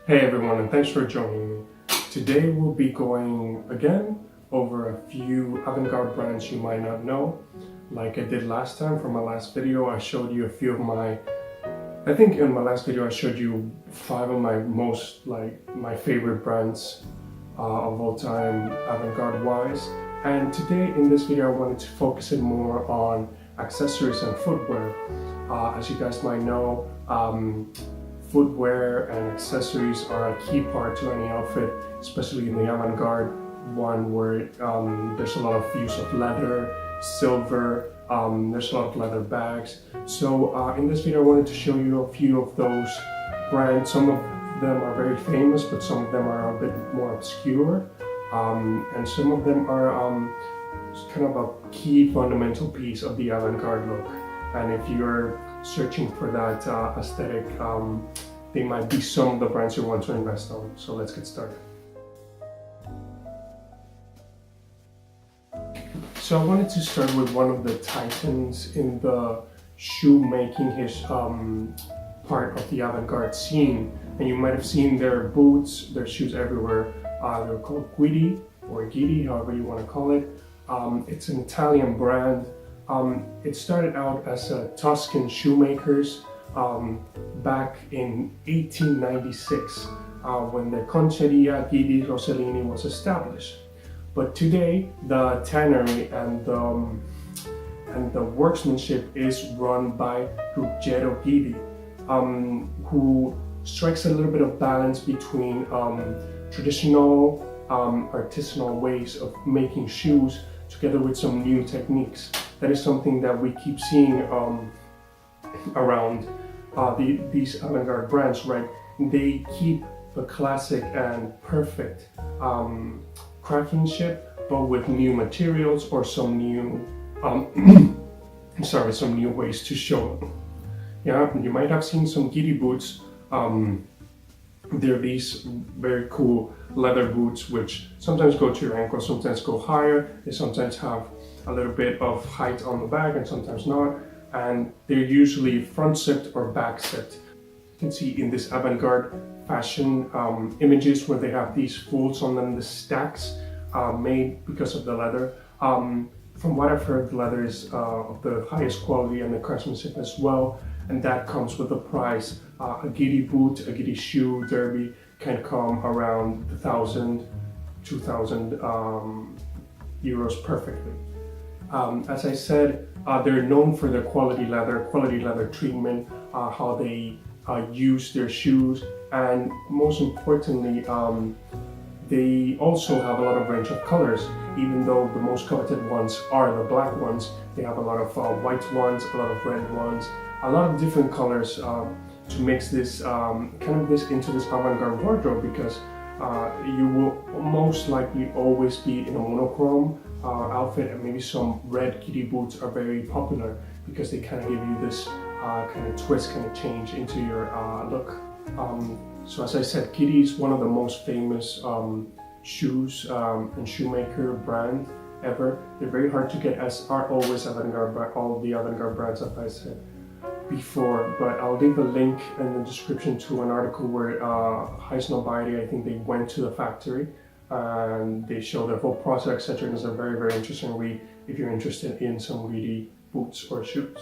Hey everyone, and thanks for joining me. Today we'll be going again over a few avant-garde brands you might not know. Like I did last time for my last video, I showed you a few of I think in my last video I showed you 5 of my favorite brands of all time avant-garde wise. And today in this video I wanted to focus it more on accessories and footwear. As you guys might know, footwear and accessories are a key part to any outfit, especially in the avant-garde one where there's a lot of use of leather, silver, there's a lot of leather bags. So in this video I wanted to show you a few of those brands. Some of them are very famous, but some of them are a bit more obscure, and some of them are kind of a key fundamental piece of the avant-garde look. And if you're searching for that aesthetic, they might be some of the brands you want to invest on. So let's get started. So I wanted to start with one of the titans in the shoemaking part of the avant-garde scene. And you might have seen their boots, their shoes everywhere. They're called Guidi or Guidi, however you want to call it. It's an Italian brand. It started out as a Tuscan shoemakers back in 1896 when the Conceria Guidi Rossellini was established. But today the tannery and the workmanship is run by Ruggero Guidi, who strikes a little bit of balance between traditional artisanal ways of making shoes together with some new techniques. That is something that we keep seeing around these avant-garde brands, right? They keep the classic and perfect craftsmanship, but with new materials or some new, some new ways to show them. Yeah, you might have seen some Guidi boots. They're these very cool leather boots which sometimes go to your ankle, sometimes go higher. They sometimes have a little bit of height on the back and sometimes not. And they're usually front zipped or back zipped. You can see in this avant-garde fashion images where they have these folds on them, the stacks made because of the leather. From what I've heard, the leather is of the highest quality and the craftsmanship as well. And that comes with a price. A Guidi boot, a Guidi shoe, derby can come around 1,000, 2,000 euros perfectly. As I said, they're known for their quality leather treatment, how they use their shoes, and most importantly, they also have a lot of range of colors. Even though the most coveted ones are the black ones, they have a lot of white ones, a lot of red ones, a lot of different colors to mix this into this avant-garde wardrobe, because you will most likely always be in a monochrome outfit, and maybe some red Guidi boots are very popular because they kind of give you this kind of twist, kind of change into your look. So as I said, Guidi is one of the most famous shoes and shoemaker brand ever. They're very hard to get, as are always avant-garde, all of the avant-garde brands, as I said before. But I'll leave a link in the description to an article where Heis Nobiety, I think they went to the factory and they show their whole process, etc. It's a very, very interesting read if you're interested in some Guidi boots or shoes.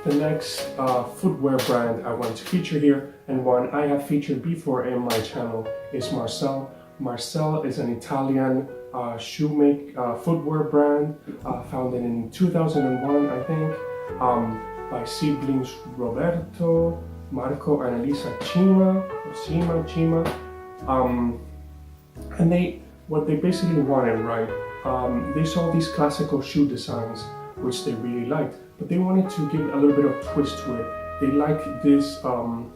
The next footwear brand I want to feature here, and one I have featured before in my channel, is Marsèll. Marsèll is an Italian footwear brand founded in 2001, I think, by siblings Roberto, Marco, and Elisa Cima. And what they basically wanted, right? They saw these classical shoe designs which they really liked, but they wanted to give a little bit of twist to it. They like this kind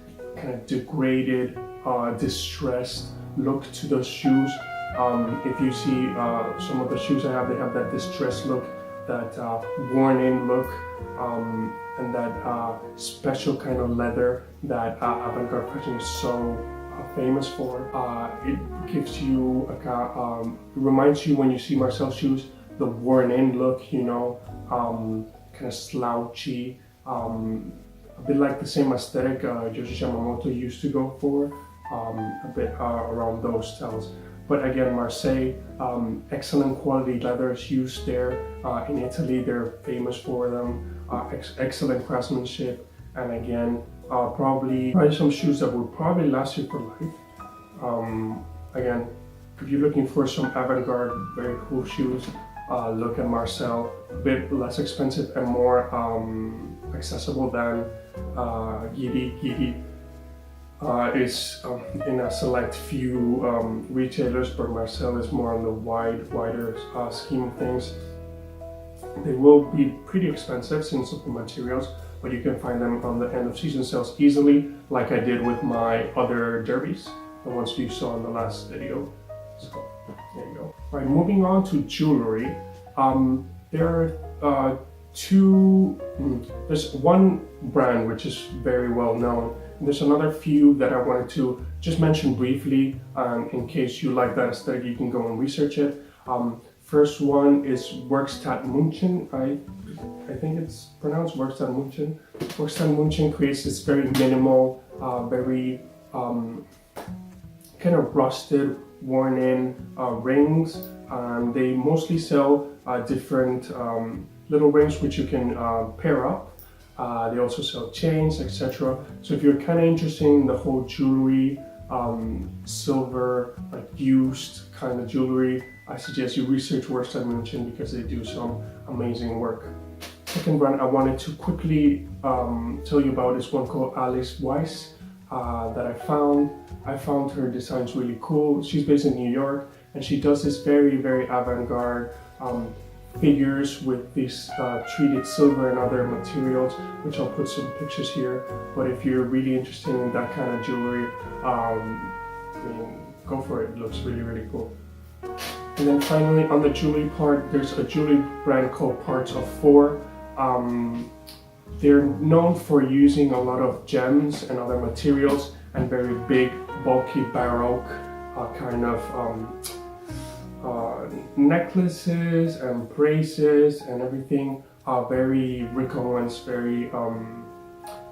of degraded, distressed look to those shoes. If you see some of the shoes I have, they have that distressed look, that worn-in look, and that special kind of leather that avant-garde fashion is so famous for. It gives you it reminds you, when you see Marsèll shoes, the worn-in look, you know, kind of slouchy, a bit like the same aesthetic Yoshi Yamamoto used to go for, a bit around those styles. But again, Marsèll, excellent quality leathers used there. In Italy, they're famous for them. Excellent craftsmanship, and again, probably some shoes that will probably last you for life. Again, if you're looking for some avant-garde, very cool shoes, look at Marsèll. A bit less expensive and more accessible than Guidi. Guidi is in a select few retailers, but Marsèll is more on the wider scheme of things. They will be pretty expensive since of the materials, but you can find them on the end of season sales easily, like I did with my other derbies, the ones you saw in the last video. So there you go. Right, moving on to jewelry. There are there's one brand which is very well known, and there's another few that I wanted to just mention briefly. In case you like that aesthetic, you can go and research it. First one is Werkstatt München. I think it's pronounced Werkstatt München. Werkstatt München creates this very minimal, very kind of rusted, worn-in rings. They mostly sell different little rings which you can pair up. They also sell chains, etc. So if you're kind of interested in the whole jewelry, silver, like used kind of jewelry, I suggest you research Werkstatt München because they do some amazing work. Second brand I wanted to quickly tell you about is one called Alice Weiss that I found. I found her designs really cool. She's based in New York, and she does this very avant-garde figures with this treated silver and other materials, which I'll put some pictures here. But if you're really interested in that kind of jewelry, I mean, go for it. It looks really cool. And then finally, on the jewelry part, there's a jewelry brand called Parts of Four. They're known for using a lot of gems and other materials and very big, bulky, baroque kind of necklaces and braces and everything. Very Rick Owens, very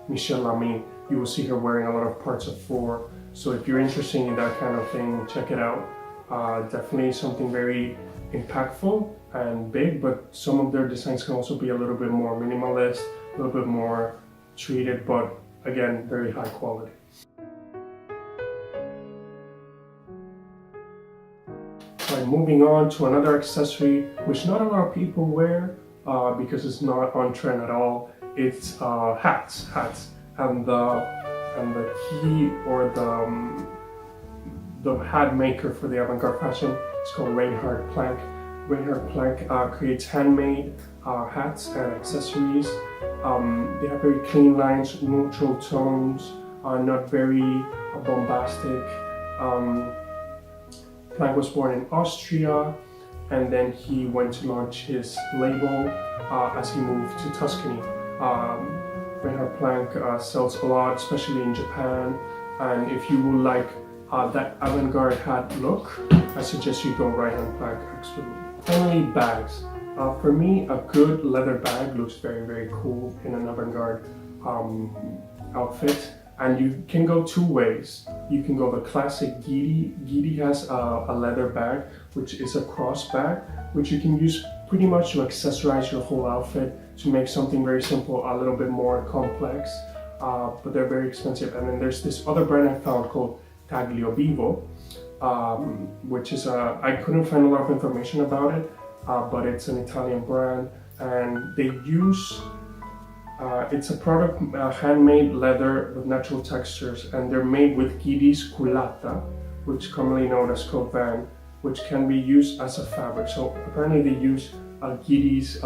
Michelle Lamy. You will see her wearing a lot of Parts of Four. So if you're interested in that kind of thing, check it out. Definitely something very impactful and big, but some of their designs can also be a little bit more minimalist, a little bit more treated, but again, very high quality. Right, moving on to another accessory which not a lot of people wear because it's not on trend at all. It's hats, and the key or the hat maker for the avant-garde fashion is called Reinhard Plank. Reinhard Plank creates handmade hats and accessories. They have very clean lines, neutral tones, not very bombastic. Plank was born in Austria, and then he went to launch his label as he moved to Tuscany. Reinhard Plank sells a lot, especially in Japan, and if you would like that avant-garde hat look, I suggest you go Reinhard Plank, absolutely. Finally, bags. For me, a good leather bag looks very cool in an avant-garde outfit, and you can go two ways. You can go the classic Guidi. Guidi has a leather bag, which is a cross bag, which you can use pretty much to accessorize your whole outfit to make something very simple a little bit more complex, but they're very expensive. And then there's this other brand I found called Taglio Vivo, which is I couldn't find a lot of information about it, but it's an Italian brand, and they use it's a product, handmade leather with natural textures, and they're made with Guidi's cullata, which commonly known as copan, which can be used as a fabric. So apparently they use Guidi's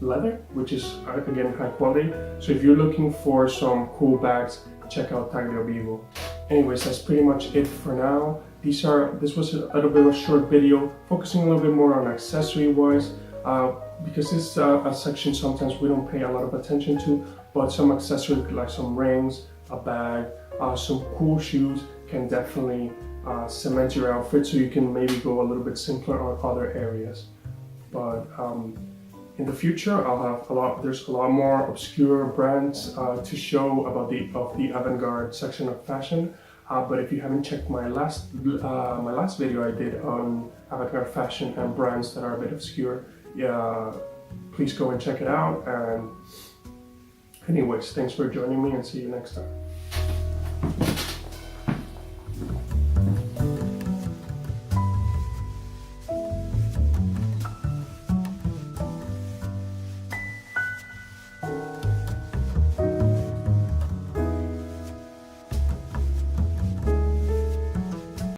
leather, which is again high quality. So if you're looking for some cool bags, check out Taglio Vivo. Anyways, that's pretty much it for now. This was a little bit of a short video, focusing a little bit more on accessory-wise, because this is a section sometimes we don't pay a lot of attention to, but some accessories like some rings, a bag, some cool shoes can definitely cement your outfit, so you can maybe go a little bit simpler on other areas. But in the future, I'll have there's a lot more obscure brands to show about the avant-garde section of fashion. But if you haven't checked my last video I did on avant-garde fashion and brands that are a bit obscure, please go and check it out. And anyways, thanks for joining me, and see you next time.